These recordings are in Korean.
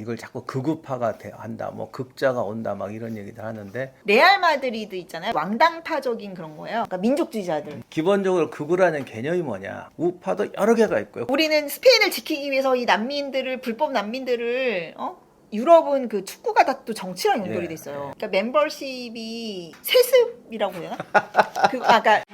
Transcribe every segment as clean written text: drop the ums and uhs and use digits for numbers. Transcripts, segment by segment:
이걸 자꾸 극우파가 한다, 뭐 극자가 온다, 막 이런 얘기들 하는데 레알 마드리드 있잖아요. 왕당파적인 그런 거예요. 그러니까 민족주의자들. 기본적으로 극우라는 개념이 뭐냐? 우파도 여러 개가 있고요. 우리는 스페인을 지키기 위해서 이 난민들을 불법 난민들을 유럽은 그 축구가 다 또 정치랑 연결이 돼 있어요. 그러니까 멤버십이 세습이라고 해야 되나? 그러니까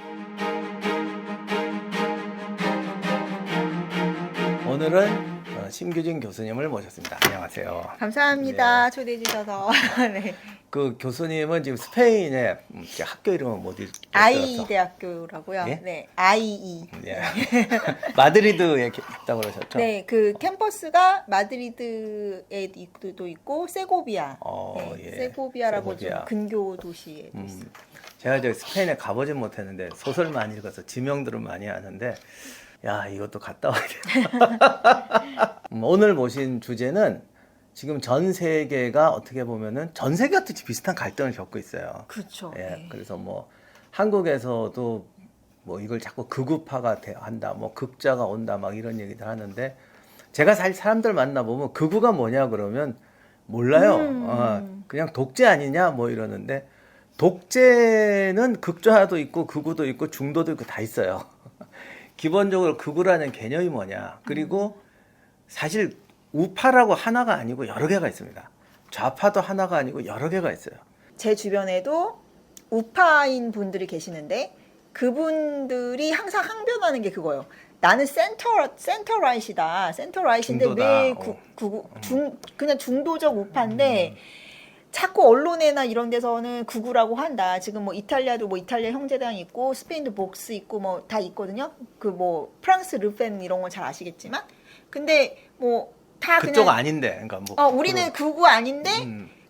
오늘은 심규진 교수님을 모셨습니다. 안녕하세요. 감사합니다. 초대해 주셔서. 네. 그 교수님은 지금 스페인의 학교 이름은 뭐 어디? IE 대학교라고요. 예? 네, IE. 예. 마드리드에 있다고 그러셨죠? 네, 그 캠퍼스가 마드리드에 도 있고 세고비아. 예. 세고비아라고 세고비아. 좀 근교 도시에 있어요. 제가 저 스페인에 가보진 못했는데 소설 많이 읽어서 지명들은 많이 아는데 야, 이것도 갔다 와야 돼요. 오늘 모신 주제는 지금 전 세계가 어떻게 보면은 전 세계가 비슷한 갈등을 겪고 있어요. 그렇죠. 예, 네. 그래서 뭐 한국에서도 뭐 이걸 자꾸 극우파가 한다, 뭐 극자가 온다, 막 이런 얘기들 하는데 제가 사람들 만나보면 극우가 뭐냐 그러면 몰라요. 그냥 독재 아니냐 뭐 이러는데 독재는 극좌도 있고 극우도 있고 중도도 있고 다 있어요. 기본적으로 극우라는 개념이 뭐냐. 그리고 사실 우파라고 하나가 아니고 여러 개가 있습니다. 좌파도 하나가 아니고 여러 개가 있어요. 제 주변에도 우파인 분들이 계시는데 그분들이 항상 항변하는 게 그거예요. 나는 센터라이트다. 센터라이트인데 중도다. 왜 그냥 중도적 우파인데 자꾸 언론에나 이런 데서는 극우라고 한다. 지금 뭐 이탈리아도 뭐 이탈리아 형제당 있고 스페인도 복스 있고 뭐 다 있거든요. 그 뭐 프랑스 르펜 이런 건 잘 아시겠지만 근데 뭐 다 그쪽 그냥 아닌데, 그러니까 뭐 우리는 극우 아닌데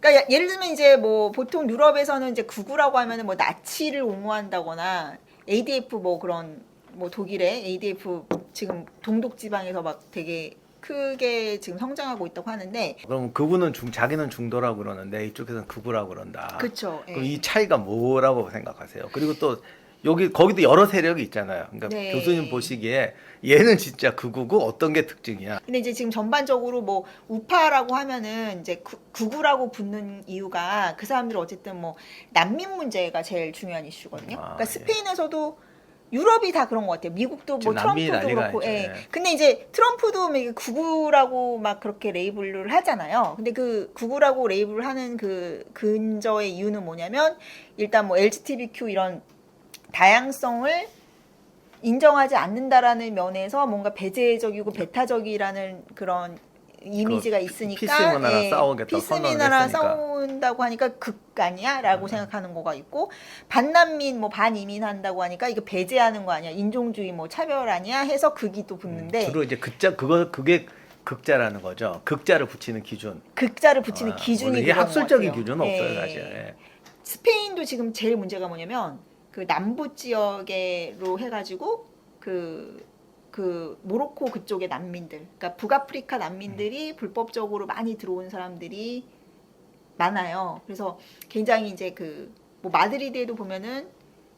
그러니까 예를 들면 이제 뭐 보통 유럽에서는 이제 극우라고 하면은 뭐 나치를 옹호한다거나 ADF 뭐 그런 뭐 독일의 ADF 지금 동독 지방에서 막 되게 크게 지금 성장하고 있다고 하는데 그럼 극우는 자기는 중도라고 그러는데 이쪽에서는 극우라고 그런다. 그렇죠. 그럼 이 차이가 뭐라고 생각하세요? 그리고 또 거기도 여러 세력이 있잖아요. 그러니까 네. 교수님 보시기에 얘는 진짜 극우고 어떤 게 특징이야? 근데 이제 지금 전반적으로 뭐 우파라고 하면은 이제 극우라고 붙는 이유가 그 사람들은 어쨌든 뭐 난민 문제가 제일 중요한 이슈거든요. 그러니까 스페인에서도 유럽이 다 그런 것 같아요. 미국도 뭐 트럼프도 그렇고, 예. 근데 이제 트럼프도 극우라고 막 그렇게 레이블을 하잖아요. 근데 그 극우라고 레이블을 하는 그 근저의 이유는 뭐냐면 일단 뭐 LGBTQ 이런 다양성을 인정하지 않는다라는 면에서 뭔가 배제적이고 배타적이라는 그런 이미지가 있으니까 피스 문화랑 싸우겠다 피스 선언을 문화랑 했으니까. 싸운다고 하니까 극아니야라고 생각하는 거가 있고 반난민 뭐 반이민 한다고 하니까 이거 배제하는 거 아니야 인종주의 뭐 차별 아니야 해서 극이 또 붙는데 주로 이제 그게 극자라는 거죠. 극자를 붙이는 기준. 극자를 붙이는 기준이 이게 그런 학술적인 것 같아요. 기준은 없어요, 예. 사실. 예. 스페인도 지금 제일 문제가 뭐냐면 그 남부 지역으로 해가지고 그 모로코 그쪽의 난민들, 그러니까 북아프리카 난민들이 불법적으로 많이 들어온 사람들이 많아요. 그래서 굉장히 이제 그 뭐 마드리드에도 보면은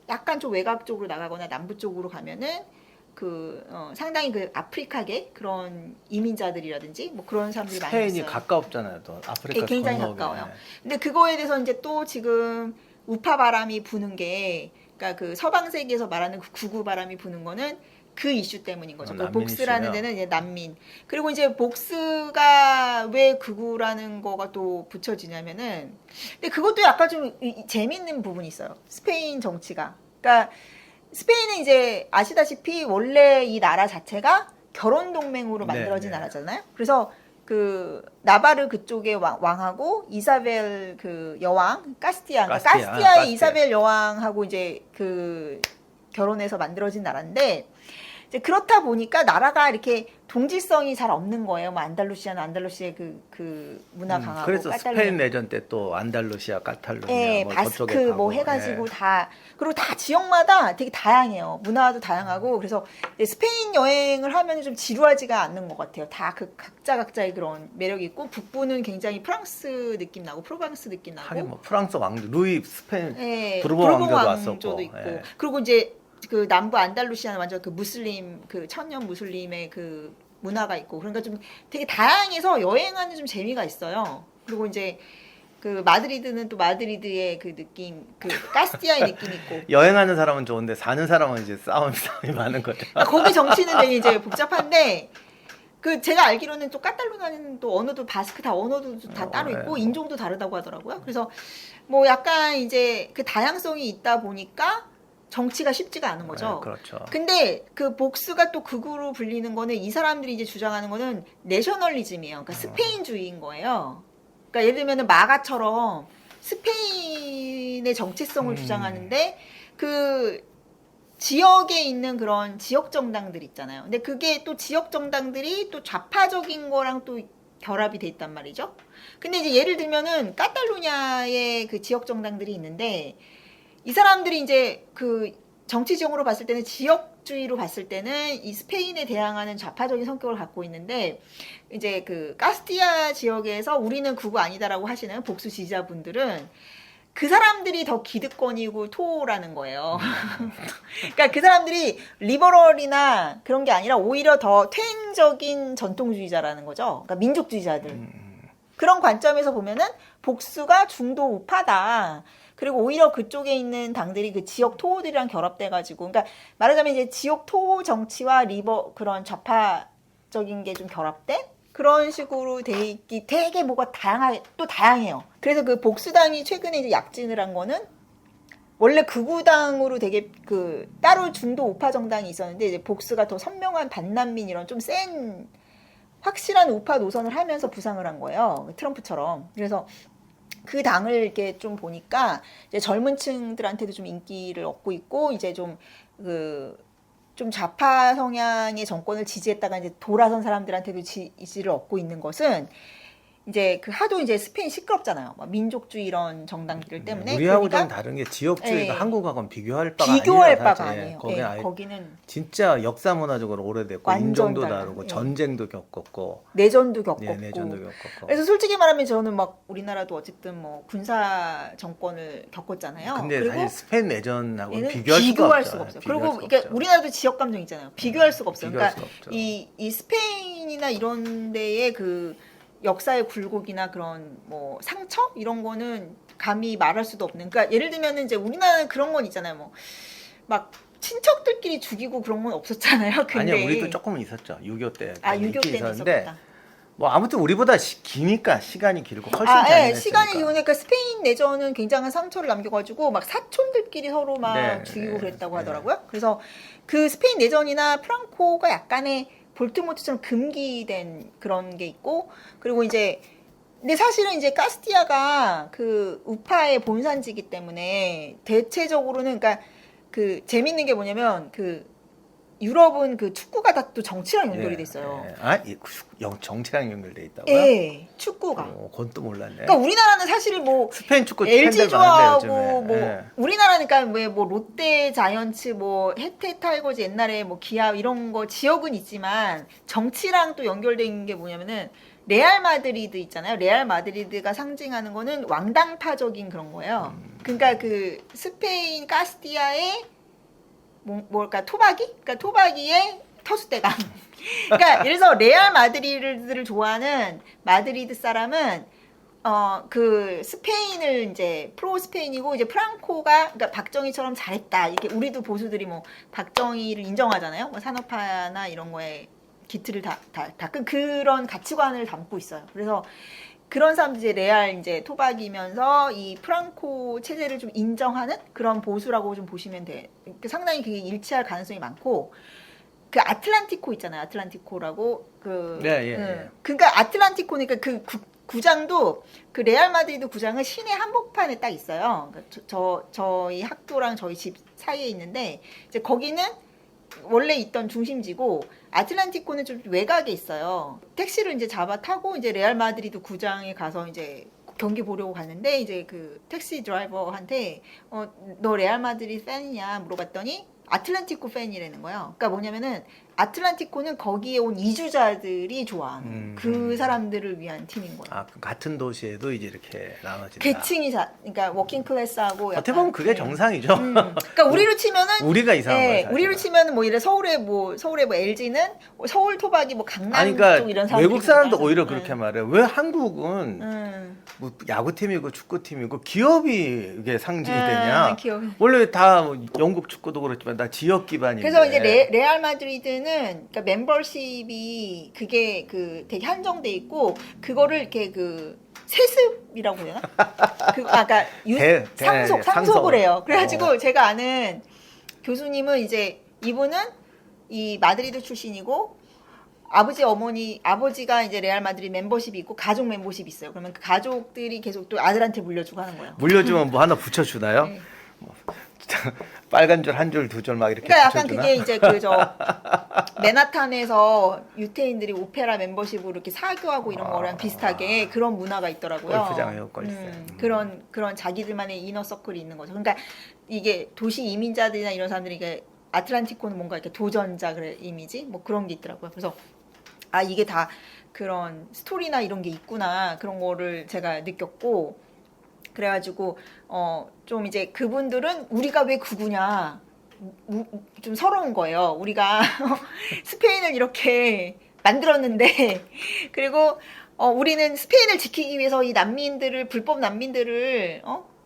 약간 좀 외곽 쪽으로 나가거나 남부 쪽으로 가면은 상당히 그 아프리카계 그런 이민자들이라든지 뭐 그런 사람들이 많이 있어요. 스페인이 가깝잖아요, 또 아프리카 굉장히 건너오게. 가까워요. 근데 그거에 대해서 이제 또 지금 우파 바람이 부는 게, 그러니까 그 서방 세계에서 말하는 그 극우 바람이 부는 거는 그 이슈 때문인 거죠. 그 난민 복스라는 이슈요? 데는 이제 난민. 그리고 이제 복스가 왜 극우라는 거가 또 붙여지냐면은, 근데 그것도 약간 좀 재밌는 부분이 있어요. 스페인 정치가. 그러니까 스페인은 이제 아시다시피 원래 이 나라 자체가 결혼 동맹으로 만들어진 나라잖아요. 그래서 그 나바르 그쪽의 왕하고 이사벨 그 여왕 까스티아의 이사벨 여왕하고 이제 그 결혼해서 만들어진 나라인데 이제 그렇다 보니까 나라가 이렇게 동질성이 잘 없는 거예요. 뭐 안달루시아의 그 문화 강하고 그래서 스페인 내전 때 또 안달루시아, 카탈루니아, 예, 뭐 바스크 저쪽에 가고, 뭐 해가지고 다 그리고 다 지역마다 되게 다양해요. 문화도 다양하고 그래서 스페인 여행을 하면 좀 지루하지가 않는 것 같아요. 다 그 각자의 그런 매력이 있고 북부는 굉장히 프랑스 느낌 나고 프로방스 느낌 나고. 하긴 뭐 프랑스 왕조, 루이 스페인 예, 부르봉 왕조도 왕조도 왔었고. 있고 예. 그리고 이제 그 남부 안달루시아는 완전 그 무슬림 그 천년 무슬림의 그 문화가 있고 그러니까 좀 되게 다양해서 여행하는 좀 재미가 있어요. 그리고 이제 그 마드리드는 또 마드리드의 그 느낌, 그 카스티아의 느낌 있고 여행하는 사람은 좋은데 사는 사람은 이제 싸움이 많은 거죠. 그러니까 거기 정치는 되게 이제 복잡한데 그 제가 알기로는 또 카탈루냐는 또 언어도 바스크 다 언어도 다 따로 있고 네. 인종도 다르다고 하더라고요. 그래서 뭐 약간 이제 그 다양성이 있다 보니까 정치가 쉽지가 않은 거죠. 네, 그렇죠. 근데 그 복수가 또 극우로 불리는 거는 이 사람들이 이제 주장하는 거는 내셔널리즘이에요. 그러니까 스페인주의인 거예요. 그러니까 예를 들면 마가처럼 스페인의 정체성을 주장하는데 그 지역에 있는 그런 지역 정당들 있잖아요. 근데 그게 또 지역 정당들이 또 좌파적인 거랑 또 결합이 돼 있단 말이죠. 근데 이제 예를 들면은 카탈루냐의 그 지역 정당들이 있는데 이 사람들이 이제 그 정치적으로 봤을 때는 지역주의로 봤을 때는 이 스페인에 대항하는 좌파적인 성격을 갖고 있는데 이제 그 카스티아 지역에서 우리는 극우 아니다라고 하시는 복수 지지자분들은 그 사람들이 더 기득권이고 토라는 거예요. 그러니까 그 사람들이 리버럴이나 그런 게 아니라 오히려 더 퇴행적인 전통주의자라는 거죠. 그러니까 민족주의자들. 그런 관점에서 보면은 복수가 중도 우파다. 그리고 오히려 그쪽에 있는 당들이 그 지역 토호들이랑 결합돼가지고, 그러니까 말하자면 이제 지역 토호 정치와 그런 좌파적인 게 좀 결합된 그런 식으로 돼 있기 되게 뭐가 다양해요. 그래서 그 복수당이 최근에 이제 약진을 한 거는 원래 극우당으로 되게 그 따로 중도 우파 정당이 있었는데 이제 복수가 더 선명한 반난민 이런 좀 센 확실한 우파 노선을 하면서 부상을 한 거예요. 트럼프처럼. 그래서 그 당을 이렇게 좀 보니까 이제 젊은 층들한테도 좀 인기를 얻고 있고 이제 좀 좀 좌파 성향의 정권을 지지했다가 이제 돌아선 사람들한테도 지지를 얻고 있는 것은 이제 그 하도 이제 스페인 시끄럽잖아요. 막 민족주의 이런 정당들 때문에. 우리하고 그러니까 좀 다른 게 지역주의가 네. 한국하고는 비교할 바가 아니에요. 거기는 아예 거기는 진짜 역사 문화적으로 오래됐고 완전 인종도 달라요. 다르고 예. 전쟁도 겪었고 내전도 겪었고. 내전도 겪었고. 그래서 솔직히 말하면 저는 막 우리나라도 어쨌든 뭐 군사 정권을 겪었잖아요. 근데 그리고 사실 스페인 내전하고 얘는 비교할 수가 없어요. 비교할 그리고 수가 이게 없죠. 우리나라도 지역 감정 있잖아요. 비교할 수가 없어요. 비교할 그러니까 수가 없죠. 이 스페인이나 이런 데의 그 역사의 굴곡이나 그런 뭐 상처 이런 거는 감히 말할 수도 없는. 그러니까 예를 들면은 이제 우리나라는 그런 건 있잖아요. 뭐 막 친척들끼리 죽이고 그런 건 없었잖아요. 근데 아니요, 우리도 조금 있었죠. 6.25 때. 6.25 때는 있었는데 있었겠다. 뭐 아무튼 우리보다 기니까 시간이 길고 훨씬 예, 잔인했으니까. 시간이 길으니까 스페인 내전은 굉장한 상처를 남겨가지고 막 사촌들끼리 서로 막 네, 죽이고 그랬다고 네. 하더라고요. 그래서 그 스페인 내전이나 프랑코가 약간의 볼트모트처럼 금기된 그런 게 있고, 그리고 이제 근데 사실은 이제 카스티아가 그 우파의 본산지기 때문에 대체적으로는 그러니까 그 재밌는 게 뭐냐면 그 유럽은 그 축구가 다 또 정치랑 연결이 돼 있어요. 정치랑 연결돼 있다고요? 예, 축구가. 그건 또 몰랐네. 그러니까 우리나라는 사실 뭐 스페인 축구 LG 팬들 좋아하고 많은데, 요즘에. 뭐 예. 우리나라니까 뭐 롯데 자이언츠 뭐 혜태 타이거즈 옛날에 뭐 기아 이런 거 지역은 있지만 정치랑 또 연결된 게 뭐냐면은 레알 마드리드 있잖아요. 레알 마드리드가 상징하는 거는 왕당파적인 그런 거예요. 그러니까 그 스페인 카스티아의 뭘까 토박이? 그러니까 토박이의 터줏대감. 그러니까 예를 들어서 레알 마드리드를 좋아하는 마드리드 사람은 그 스페인을 이제 프로 스페인이고 이제 프랑코가 그러니까 박정희처럼 잘했다. 이렇게 우리도 보수들이 뭐 박정희를 인정하잖아요. 뭐 산업화나 이런 거에 기틀을 닦은 그런 가치관을 담고 있어요. 그래서 그런 사람들이 이제 레알 이제 토박이면서 이 프랑코 체제를 좀 인정하는 그런 보수라고 좀 보시면 돼. 상당히 그게 일치할 가능성이 많고 그 아틀란티코 있잖아요. 아틀란티코라고 그러니까 아틀란티코니까 그 구장도 그 레알 마드리드 구장은 시내 한복판에 딱 있어요. 그러니까 저희 학교랑 저희 집 사이에 있는데 이제 거기는 원래 있던 중심지고 아틀란티코는 좀 외곽에 있어요. 택시를 이제 타고 이제 레알 마드리드 구장에 가서 이제 경기 보려고 갔는데 이제 그 택시 드라이버한테 너 레알 마드리드 팬이냐 물어봤더니 아틀란티코 팬이라는 거예요. 그러니까 뭐냐면은 아틀란티코는 거기에 온 이주자들이 좋아하는 그 사람들을 위한 팀인 거예요. 아, 그 같은 도시에도 이제 이렇게 나눠진다. 계층이 그러니까 워킹 클래스하고 어떻게 약간, 보면 그게 정상이죠. 그러니까 우리로 치면은 우리가 이상한 거예요. 사실은. 우리로 치면은 뭐 이래 서울에 뭐 LG는 서울 토박이 뭐 강남 아니, 그러니까 쪽 이런 사람들 외국 사람도 오히려 그렇게 말해요. 왜 한국은 뭐 야구팀이고 축구팀이고 기업이 이게 상징이 되냐? 기업이. 원래 다 영국 축구도 그렇지만 다 지역 기반인데. 그래서 이제 레알 마드리드는 그러니까 멤버십이 그게 그 되게 한정돼 있고 그거를 이렇게 그 세습이라고 해야 되나? 그러니까 상속을 해요. 그래가지고 제가 아는 교수님은 이제 이분은 이 마드리드 출신이고 아버지가 이제 레알 마드리드 멤버십이 있고 가족 멤버십이 있어요. 그러면 그 가족들이 계속 또 아들한테 물려주고 하는 거예요. 물려주면 뭐 하나 붙여주나요? 네. 뭐, 빨간 줄 한 줄 두 줄 막 이렇게 그러니까 붙여주나? 약간 그게 이제 그 맨하탄에서 유태인들이 오페라 멤버십으로 이렇게 사교하고 이런 거랑 비슷하게 그런 문화가 있더라고요. 골프장 회원권 그런 자기들만의 이너 서클이 있는 거죠. 그러니까 이게 도시 이민자들이나 이런 사람들이 이게 아틀란티코는 뭔가 이렇게 도전자 이미지 뭐 그런 게 있더라고요. 그래서 아 이게 다 그런 스토리나 이런 게 있구나 그런 거를 제가 느꼈고 그래가지고 좀 이제 그분들은 우리가 왜 구구냐 좀 서러운 거예요. 우리가 스페인을 이렇게 만들었는데 그리고 우리는 스페인을 지키기 위해서 이 난민들을 불법 난민들을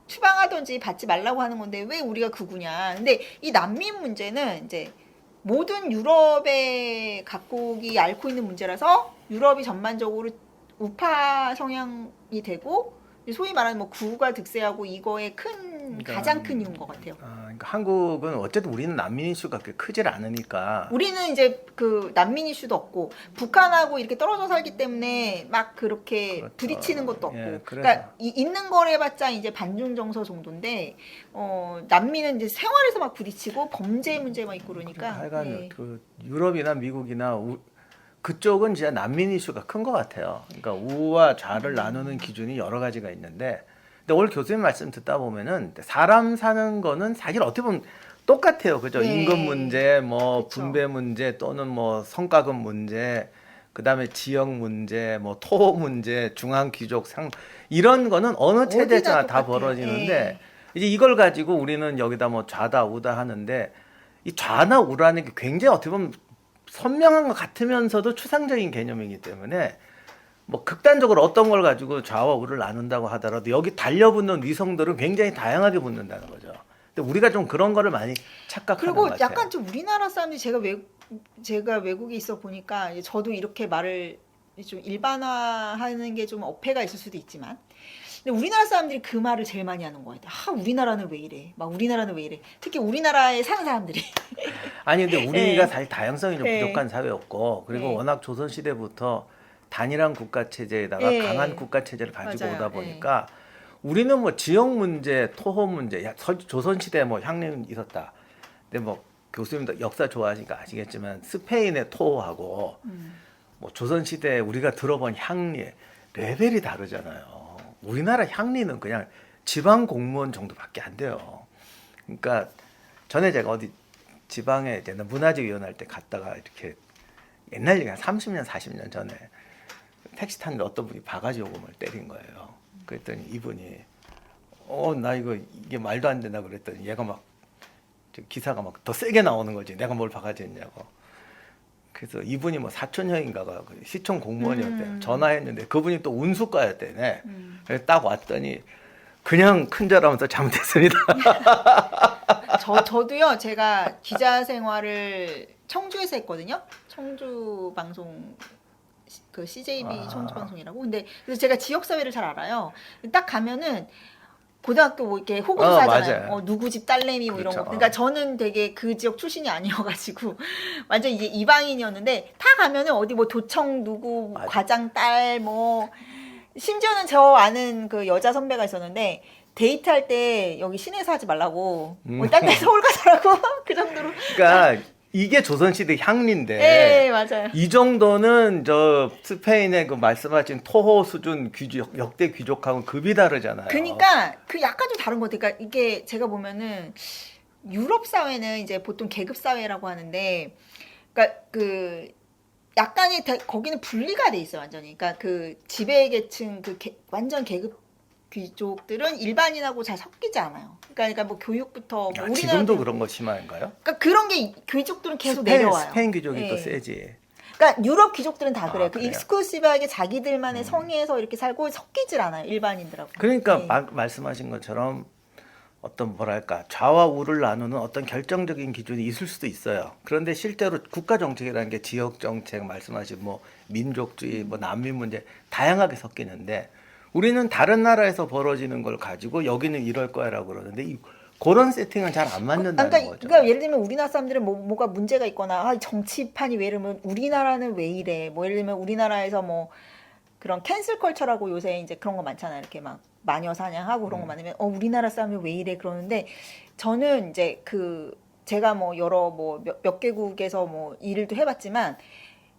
추방하든지 받지 말라고 하는 건데 왜 우리가 구구냐. 근데 이 난민 문제는 이제 모든 유럽의 각국이 앓고 있는 문제라서 유럽이 전반적으로 우파 성향이 되고 소위 말하는 뭐 구가 득세하고 이거의 가장 큰 이유인 것 같아요. 그러니까 한국은 어쨌든 우리는 난민 이슈가 그렇게 크질 않으니까. 우리는 이제 그 난민 이슈도 없고 북한하고 이렇게 떨어져 살기 때문에 막 그렇게 그렇죠. 부딪히는 것도 없고. 예, 그러니까 있는 거래봤자 이제 반중 정서 정도인데 난민은 이제 생활에서 막 부딪히고 범죄 문제만 있고 그러니까. 하여간 그 유럽이나 미국이나 그쪽은 진짜 난민 이슈가 큰 것 같아요. 그러니까 우와 좌를 나누는 기준이 여러 가지가 있는데, 근데 오늘 교수님 말씀 듣다 보면은 사람 사는 거는 사실 어떻게 보면 똑같아요, 그죠? 네. 임금 문제, 뭐 그쵸. 분배 문제 또는 뭐 성과급 문제, 그 다음에 지역 문제, 뭐 토 문제, 중앙 귀족 상 이런 거는 어느 체제나 다 벌어지는데 이제 이걸 가지고 우리는 여기다 뭐 좌다 우다 하는데 이 좌나 우라는 게 굉장히 어떻게 보면 선명한 것 같으면서도 추상적인 개념이기 때문에 뭐 극단적으로 어떤 걸 가지고 좌와 우를 나눈다고 하더라도 여기 달려붙는 위성들은 굉장히 다양하게 붙는다는 거죠. 근데 우리가 좀 그런 거를 많이 착각하는 그리고 것 같아요. 약간 좀 우리나라 사람들이 제가 외국에 있어 보니까 저도 이렇게 말을 좀 일반화하는 게 좀 어폐가 있을 수도 있지만 근데 우리나라 사람들이 그 말을 제일 많이 하는 거 같아요. 우리나라는 왜 이래? 막 우리나라는 왜 이래? 특히 우리나라에 사는 사람들이. 아니 근데 우리가 사실 다양성이 좀 부족한 사회였고 그리고 네. 워낙 조선 시대부터 단일한 국가 체제에다가 강한 국가 체제를 가지고 맞아요. 오다 보니까 우리는 뭐 지역 문제, 토호 문제, 조선 시대 뭐 향림 있었다. 근데 뭐 교수님도 역사 좋아하시니까 아시겠지만 스페인의 토호하고 뭐 조선 시대에 우리가 들어본 향리 레벨이 다르잖아요. 우리나라 향리는 그냥 지방 공무원 정도밖에 안 돼요. 그러니까 전에 제가 어디 지방에 이제 문화재 위원 할 때 갔다가 이렇게 옛날 얘기 한 30년 40년 전에 택시 타는데 어떤 분이 바가지 요금을 때린 거예요. 그랬더니 이분이 나 이게 말도 안 된다 그랬더니 얘가 막 기사가 막 더 세게 나오는 거지. 내가 뭘 바가지 했냐고. 그래서 이분이 뭐 사촌형인가가 시청 공무원이었대요. 전화했는데 그분이 또 운수과였대네. 그래서 딱 왔더니 그냥 큰절하면서 잘못했습니다. 저도요. 제가 기자 생활을 청주에서 했거든요. 청주 방송 그 CJB 청주 방송이라고. 근데 그래서 제가 지역 사회를 잘 알아요. 딱 가면은 고등학교 뭐 이렇게 호구도 사잖아요. 누구 집 딸내미 뭐 이런 그렇죠. 거. 그러니까 저는 되게 그 지역 출신이 아니어가지고 완전 이제 이방인이었는데 다 가면은 어디 뭐 도청 누구 맞아. 과장 딸 뭐 심지어는 저 아는 그 여자 선배가 있었는데 데이트할 때 여기 시내에서 하지 말라고 딴 데 서울 가더라고. 그 정도로. 그러니까 이게 조선시대 향리인데 네 맞아요. 이 정도는 저 스페인의 그 말씀하신 토호 수준 귀족, 역대 귀족하고는 급이 다르잖아요. 그러니까 그 약간 좀 다른 것 같아요. 그러니까 이게 제가 보면은 유럽 사회는 이제 보통 계급 사회라고 하는데 그러니까 그 약간의 거기는 분리가 돼 있어요 완전히. 그러니까 그 지배계층 완전 계급 귀족들은 일반인하고 잘 섞이지 않아요. 그러니까 뭐 교육부터 뭐 지금도 그런 거 심한가요? 그러니까 그런 게 귀족들은 계속 내려와요. 스페인 귀족이 예. 또 세지. 그러니까 유럽 귀족들은 다 그래요. 그 그래요? 익스클루시브하게 자기들만의 성에서 이렇게 살고 섞이질 않아요 일반인들하고. 그러니까 예. 말씀하신 것처럼 어떤 뭐랄까 좌와 우를 나누는 어떤 결정적인 기준이 있을 수도 있어요. 그런데 실제로 국가 정책이라는 게 지역 정책 말씀하신 뭐 민족주의, 뭐 난민 문제 다양하게 섞이는데 우리는 다른 나라에서 벌어지는 걸 가지고 여기는 이럴 거야라고 그러는데 그런 세팅은 잘 안 맞는다는 거죠. 그러니까 예를 들면 우리나라 사람들은 뭐가 문제가 있거나 정치판이 왜 이러면 우리나라는 왜 이래? 뭐 예를 들면 우리나라에서 뭐 그런 캔슬 컬처라고 요새 이제 그런 거 많잖아요. 이렇게 막 마녀 사냥하고 그런 거 많으면 우리나라 사람이 왜 이래 그러는데 저는 이제 그 제가 뭐 여러 뭐 몇 개국에서 뭐 일을 또 해봤지만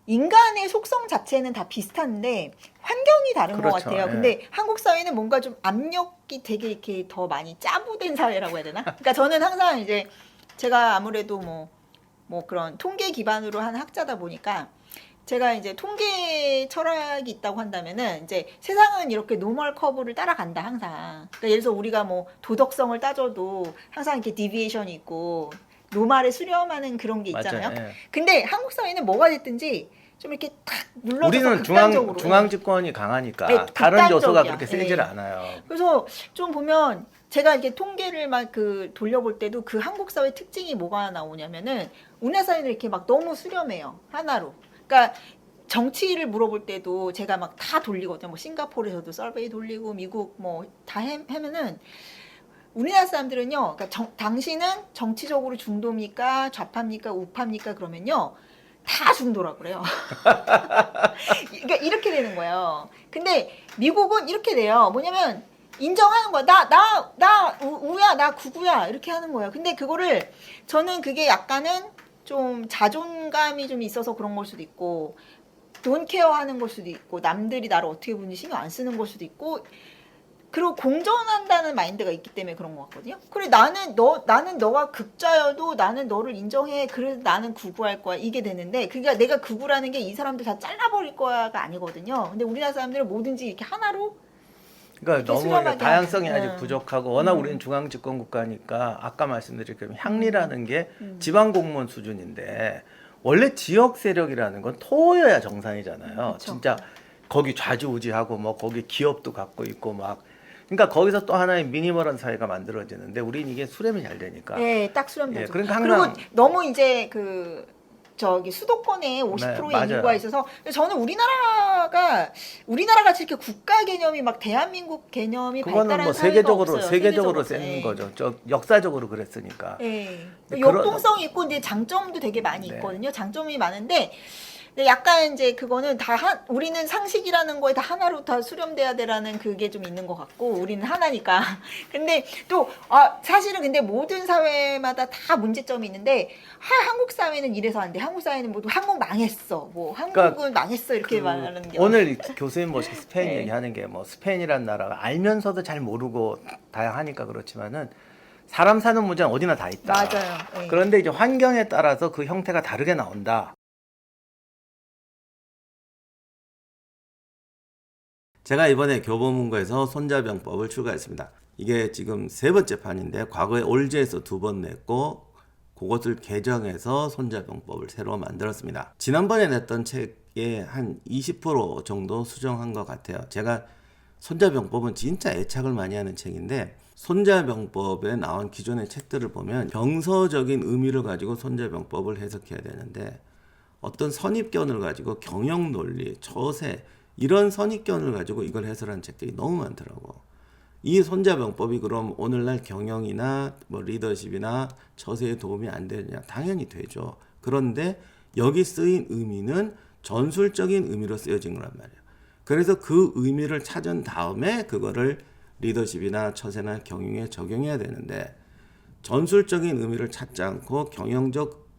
인간의 속성 자체는 다 비슷한데 환경이 다른 것 그렇죠. 같아요. 예. 근데 한국 사회는 뭔가 좀 압력이 되게 이렇게 더 많이 짜부된 사회라고 해야 되나? 그러니까 저는 항상 이제 제가 아무래도 뭐 그런 통계 기반으로 한 학자다 보니까 제가 이제 통계 철학이 있다고 한다면은 이제 세상은 이렇게 노멀 커브를 따라간다 항상. 그러니까 예를 들어서 우리가 뭐 도덕성을 따져도 항상 이렇게 디비에이션이 있고 노말에 수렴하는 그런 게 있잖아요. 맞아요. 예. 근데 한국 사회는 뭐가 됐든지 좀 이렇게 탁 눌러서 우리는 극단적으로. 중앙 집권이 강하니까 네, 다른 요소가 극단적이야. 그렇게 세질 예. 않아요. 그래서 좀 보면 제가 이렇게 통계를 막 그 돌려볼 때도 그 한국 사회 특징이 뭐가 나오냐면은 우리나라 사회는 이렇게 막 너무 수렴해요 하나로. 그러니까 정치를 물어볼 때도 제가 막 다 돌리거든요. 뭐 싱가포르에서도 서베이 돌리고 미국 뭐 다 하면은 우리나라 사람들은요. 그러니까 당신은 정치적으로 중도입니까? 좌파입니까? 우파입니까? 그러면요. 다 중도라고 그래요. 그러니까 이렇게 되는 거예요. 근데 미국은 이렇게 돼요. 뭐냐면 인정하는 거야. 나 우야, 나 구구야. 이렇게 하는 거예요. 근데 그거를 저는 그게 약간은 좀 자존감이 좀 있어서 그런 걸 수도 있고 돈 케어 하는 걸 수도 있고 남들이 나를 어떻게 보는지 신경 안 쓰는 걸 수도 있고 그리고 공존한다는 마인드가 있기 때문에 그런 것 같거든요. 그래 나는 너가 극자여도 나는 너를 인정해. 그래서 나는 구구할 거야. 이게 되는데 그러니까 내가 구구라는 게 이 사람들 다 잘라버릴 거야가 아니거든요. 근데 우리나라 사람들은 뭐든지 이렇게 하나로 그러니까 너무 수렴하게 다양성이 하는. 아직 부족하고 워낙 우리는 중앙 집권 국가니까 아까 말씀드린 그 향리라는 게 음. 지방 공무원 수준인데 원래 지역 세력이라는 건 토여야 정상이잖아요. 그쵸. 진짜 거기 좌지우지하고 뭐 거기 기업도 갖고 있고 막 그러니까 거기서 또 하나의 미니멀한 사회가 만들어지는데 우리는 이게 수렴이 잘 되니까. 네, 딱 수렴되죠. 예, 그러니까 항상 그리고 너무 이제 그 저기 수도권에 50%의 맞아요. 인구가 있어서 저는 우리나라 같이 이렇게 국가 개념이 막 대한민국 개념이 그거는 발달한 뭐 사회가 세계적으로 없어요. 세계적으로 세계적으로. 쓰는 예. 거죠. 저 역사적으로 그랬으니까. 예. 근데 역동성이 있고 이제 장점도 되게 많이 네. 있거든요. 장점이 많은데 근데 약간 이제 그거는 우리는 상식이라는 거에 다 하나로 다 수렴돼야 되라는 그게 좀 있는 것 같고 우리는 하나니까. 근데 또 사실은 근데 모든 사회마다 다 문제점이 있는데 한국 사회는 이래서 안 돼. 한국 사회는 모두 한국 망했어. 뭐 한국은 그러니까 망했어 이렇게 말하는 게 오늘 교수님 모시고 스페인 네. 얘기하는 게 뭐 스페인이라는 나라가 알면서도 잘 모르고 다양하니까 그렇지만은 사람 사는 문제는 어디나 다 있다. 맞아요. 네. 그런데 이제 환경에 따라서 그 형태가 다르게 나온다. 제가 이번에 교보문고에서 손자병법을 출간했습니다. 이게 지금 3번째 판인데 과거에 올제에서 2번 냈고 그것을 개정해서 손자병법을 새로 만들었습니다. 지난번에 냈던 책의 한 20% 정도 수정한 것 같아요. 제가 손자병법은 진짜 애착을 많이 하는 책인데 손자병법에 나온 기존의 책들을 보면 병서적인 의미를 가지고 손자병법을 해석해야 되는데 어떤 선입견을 가지고 경영논리, 처세 이런 선입견을 가지고 이걸 해설한 책들이 너무 많더라고. 이 손자병법이 그럼 오늘날 경영이나 뭐 리더십이나 처세에 도움이 안 되느냐? 당연히 되죠. 그런데 여기 쓰인 의미는 전술적인 의미로 쓰여진 거란 말이에요. 그래서 그 의미를 찾은 다음에 그거를 리더십이나 처세나 경영에 적용해야 되는데 전술적인 의미를 찾지 않고 경영적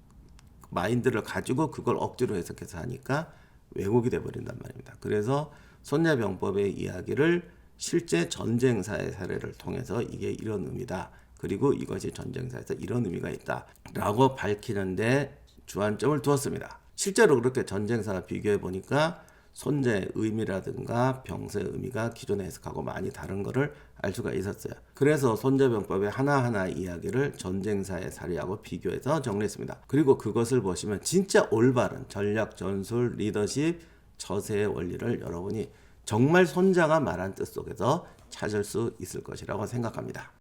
마인드를 가지고 그걸 억지로 해석해서 하니까 왜곡이 돼버린단 말입니다. 그래서 손자병법의 이야기를 실제 전쟁사의 사례를 통해서 이게 이런 의미다. 그리고 이것이 전쟁사에서 이런 의미가 있다. 라고 밝히는데 주안점을 두었습니다. 실제로 그렇게 전쟁사와 비교해 보니까 손자의 의미라든가 병세의 의미가 기존의 해석하고 많이 다른 것을 알 수가 있었어요. 그래서 손자병법의 하나하나 이야기를 전쟁사의 사례하고 비교해서 정리했습니다. 그리고 그것을 보시면 진짜 올바른 전략, 전술, 리더십, 처세의 원리를 여러분이 정말 손자가 말한 뜻 속에서 찾을 수 있을 것이라고 생각합니다.